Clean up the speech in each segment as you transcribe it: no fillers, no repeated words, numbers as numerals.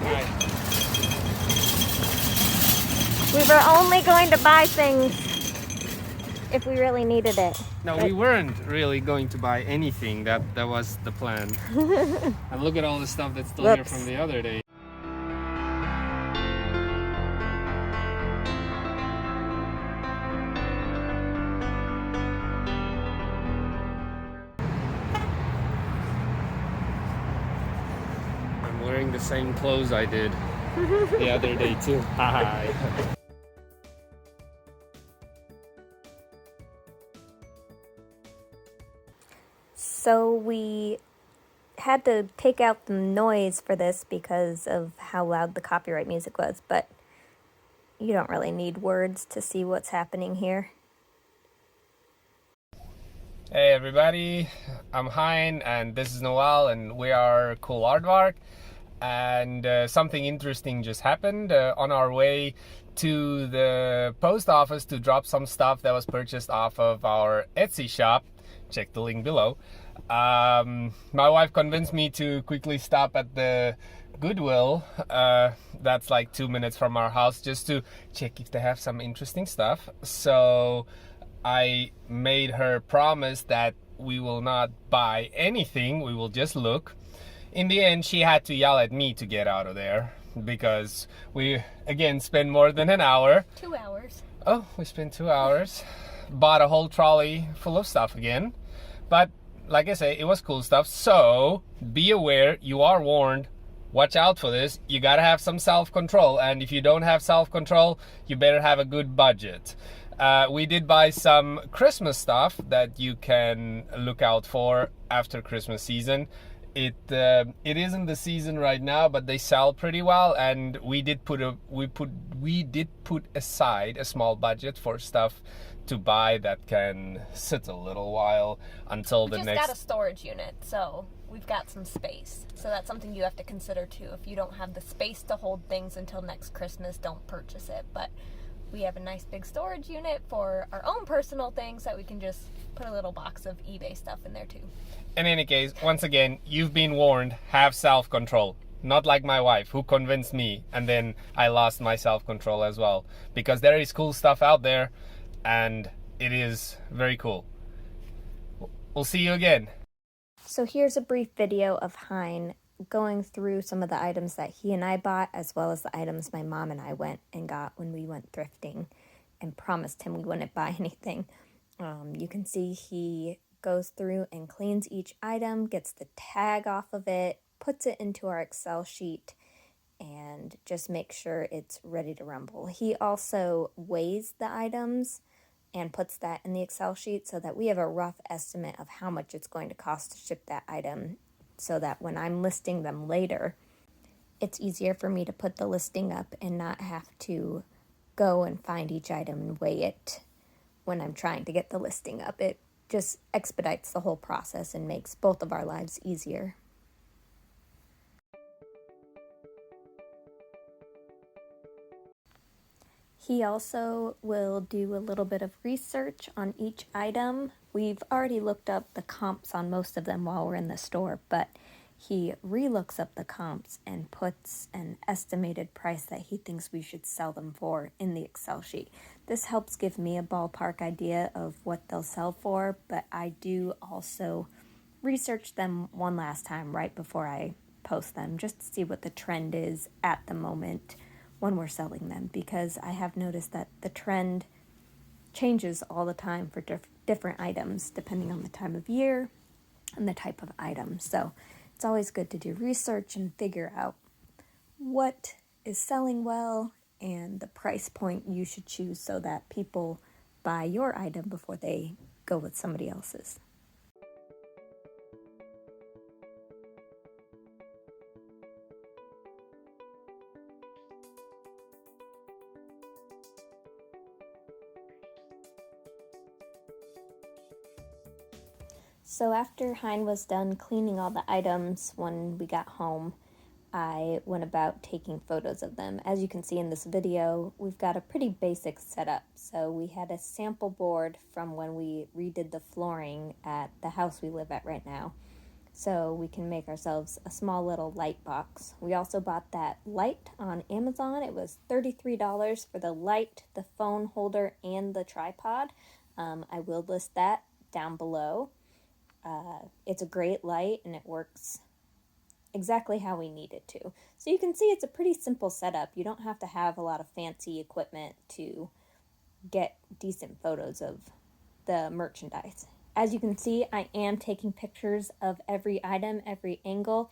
Hi. We were only going to buy things if we really needed it. No, we weren't really going to buy anything. That was the plan. And look at all the stuff that's still here from the other day. I'm wearing the same clothes I did the other day too. Hi. So we had to take out the noise for this because of how loud the copyright music was, but you don't really need words to see what's happening here. Hey everybody, I'm Hein and this is Noel and we are Cool Aardvark. And something interesting just happened on our way to the post office to drop some stuff that was purchased off of our Etsy shop. Check the link below. My wife convinced me to quickly stop at the Goodwill. That's like 2 minutes from our house, just to check if they have some interesting stuff. So I made her promise that we will not buy anything, we will just look. In the end, she had to yell at me to get out of there because we, again, spent more than an hour. 2 hours. Oh, we spent 2 hours. Bought a whole trolley full of stuff again. But, like I say, it was cool stuff. So, be aware, you are warned. Watch out for this. You gotta have some self-control. And if you don't have self-control, you better have a good budget. We did buy some Christmas stuff that you can look out for after Christmas season. It isn't the season right now, but they sell pretty well, and we did put aside a small budget for stuff to buy that can sit a little while until the next. We just got a storage unit, so we've got some space. So that's something you have to consider too. If you don't have the space to hold things until next Christmas, don't purchase it. But we have a nice big storage unit for our own personal things that we can just put a little box of eBay stuff in there too. In any case, once again, you've been warned, have self-control. Not like my wife, who convinced me, and then I lost my self-control as well. Because there is cool stuff out there, and it is very cool. We'll see you again. So here's a brief video of Hein going through some of the items that he and I bought, as well as the items my mom and I went and got when we went thrifting and promised him we wouldn't buy anything. You can see he goes through and cleans each item, gets the tag off of it, puts it into our Excel sheet, and just makes sure it's ready to rumble. He also weighs the items and puts that in the Excel sheet so that we have a rough estimate of how much it's going to cost to ship that item, so that when I'm listing them later, it's easier for me to put the listing up and not have to go and find each item and weigh it when I'm trying to get the listing up. It just expedites the whole process and makes both of our lives easier. He also will do a little bit of research on each item. We've already looked up the comps on most of them while we're in the store, but he re-looks up the comps and puts an estimated price that he thinks we should sell them for in the Excel sheet. This helps give me a ballpark idea of what they'll sell for, but I do also research them one last time right before I post them, just to see what the trend is at the moment when we're selling them, because I have noticed that the trend changes all the time for different items depending on the time of year and the type of item. So it's always good to do research and figure out what is selling well and the price point you should choose so that people buy your item before they go with somebody else's. So after Hein was done cleaning all the items when we got home, I went about taking photos of them. As you can see in this video, we've got a pretty basic setup. So we had a sample board from when we redid the flooring at the house we live at right now. so we can make ourselves a small little light box. We also bought that light on Amazon. It was $33 for the light, the phone holder, and the tripod. I will list that down below. It's a great light and it works exactly how we need it to. So you can see it's a pretty simple setup. You don't have to have a lot of fancy equipment to get decent photos of the merchandise. As you can see, I am taking pictures of every item, every angle,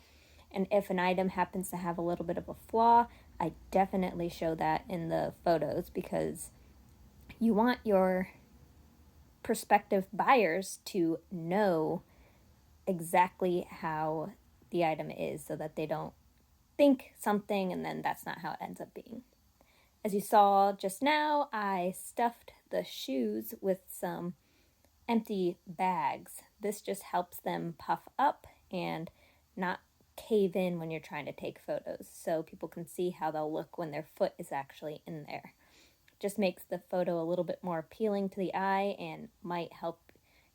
and if an item happens to have a little bit of a flaw, I definitely show that in the photos because you want your prospective buyers to know exactly how the item is so that they don't think something and then that's not how it ends up being. As you saw just now, I stuffed the shoes with some empty bags. This just helps them puff up and not cave in when you're trying to take photos, so people can see how they'll look when their foot is actually in there. Just makes the photo a little bit more appealing to the eye and might help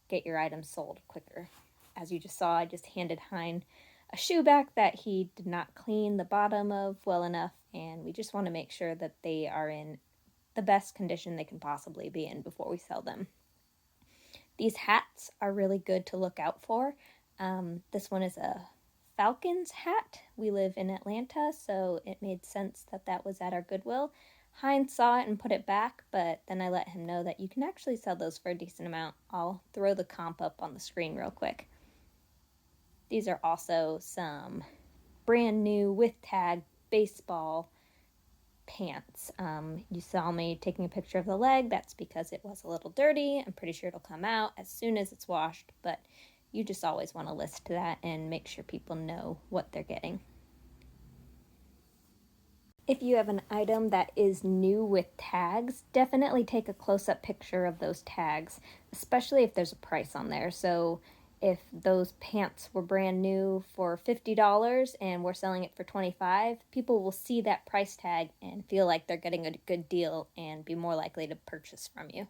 get your items sold quicker. As you just saw, I just handed Hein a shoe back that he did not clean the bottom of well enough, and we just want to make sure that they are in the best condition they can possibly be in before we sell them. These hats are really good to look out for. This one is a Falcons hat. We live in Atlanta, so it made sense that that was at our Goodwill. Heinz saw it and put it back, but then I let him know that you can actually sell those for a decent amount. I'll throw the comp up on the screen real quick. These are also some brand new with tag baseball pants. You saw me taking a picture of the leg. That's because it was a little dirty. I'm pretty sure it'll come out as soon as it's washed, but you just always want to list that and make sure people know what they're getting. If you have an item that is new with tags, definitely take a close-up picture of those tags, especially if there's a price on there. So if those pants were brand new for $50 and we're selling it for $25, people will see that price tag and feel like they're getting a good deal and be more likely to purchase from you.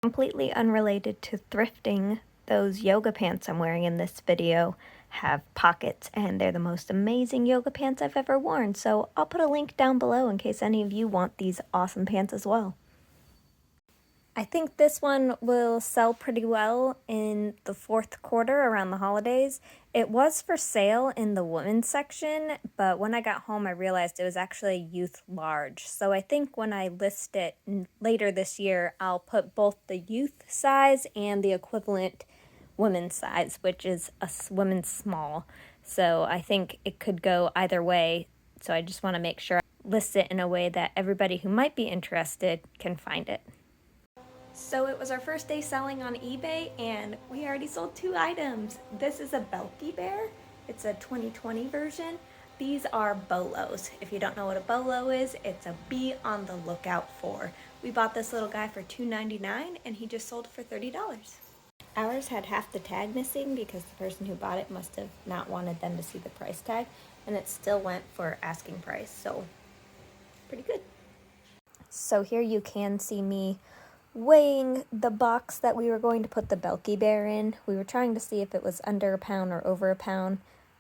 Completely unrelated to thrifting, those yoga pants I'm wearing in this video have pockets and they're the most amazing yoga pants I've ever worn, so I'll put a link down below in case any of you want these awesome pants as well. I think this one will sell pretty well in the fourth quarter around the holidays. It was for sale in the women's section, but when I got home I realized it was actually youth large. So I think when I list it later this year, I'll put both the youth size and the equivalent women's size, which is a women's small. So I think it could go either way. So I just want to make sure I list it in a way that everybody who might be interested can find it. So it was our first day selling on eBay and we already sold 2 items. This is a Belky bear. It's a 2020 version. These are bolos. If you don't know what a bolo is, it's a be on the lookout for. We bought this little guy for $2.99 and he just sold for $30. Ours had half the tag missing because the person who bought it must have not wanted them to see the price tag, and it still went for asking price, so pretty good. So here you can see me weighing the box that we were going to put the Belky bear in. We were trying to see if it was under a pound or over a pound.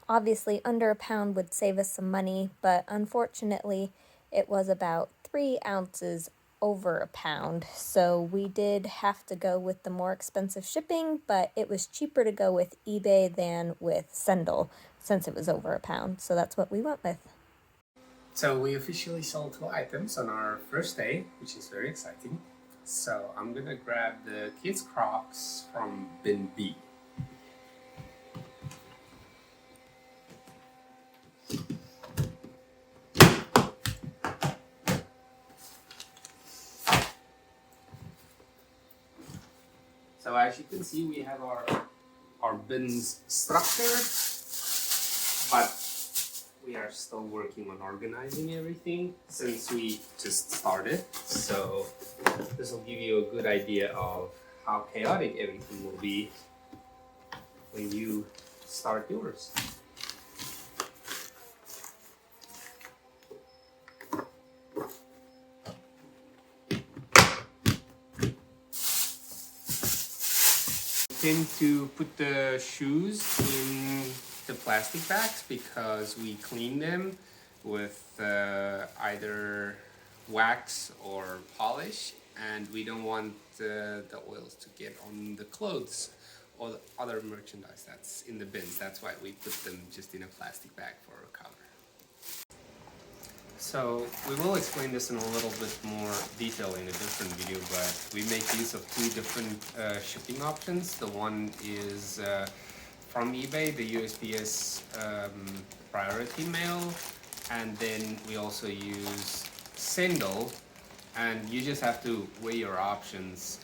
Obviously under a pound would save us some money, but unfortunately it was about 3 ounces over a pound. So we did have to go with the more expensive shipping, but it was cheaper to go with eBay than with Sendle since it was over a pound. So that's what we went with. So we officially sold 2 items on our first day, which is very exciting. So I'm gonna grab the kids' Crocs from bin B. So as you can see, we have our bins structured, but we are still working on organizing everything since we just started. So this will give you a good idea of how chaotic everything will be when you start yours. Tend to put the shoes in the plastic bags because we clean them with either wax or polish, and we don't want the oils to get on the clothes or the other merchandise that's in the bins. That's why we put them just in a plastic bag for a cover. So we will explain this in a little bit more detail in a different video, but we make use of two different shipping options. The one is from eBay, the USPS priority mail, and then we also use Sendle, and you just have to weigh your options.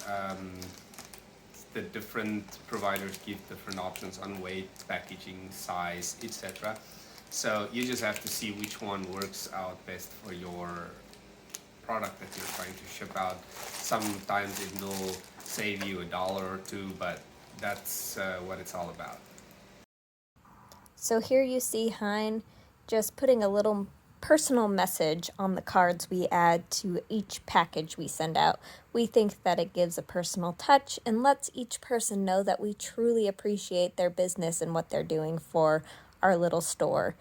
The different providers give different options on weight, packaging, size, etc. So you just have to see which one works out best for your product that you're trying to ship out. Sometimes it will save you $1 or $2, but that's what it's all about. So here you see Hein just putting a little personal message on the cards we add to each package we send out. We think that it gives a personal touch and lets each person know that we truly appreciate their business and what they're doing for our little store.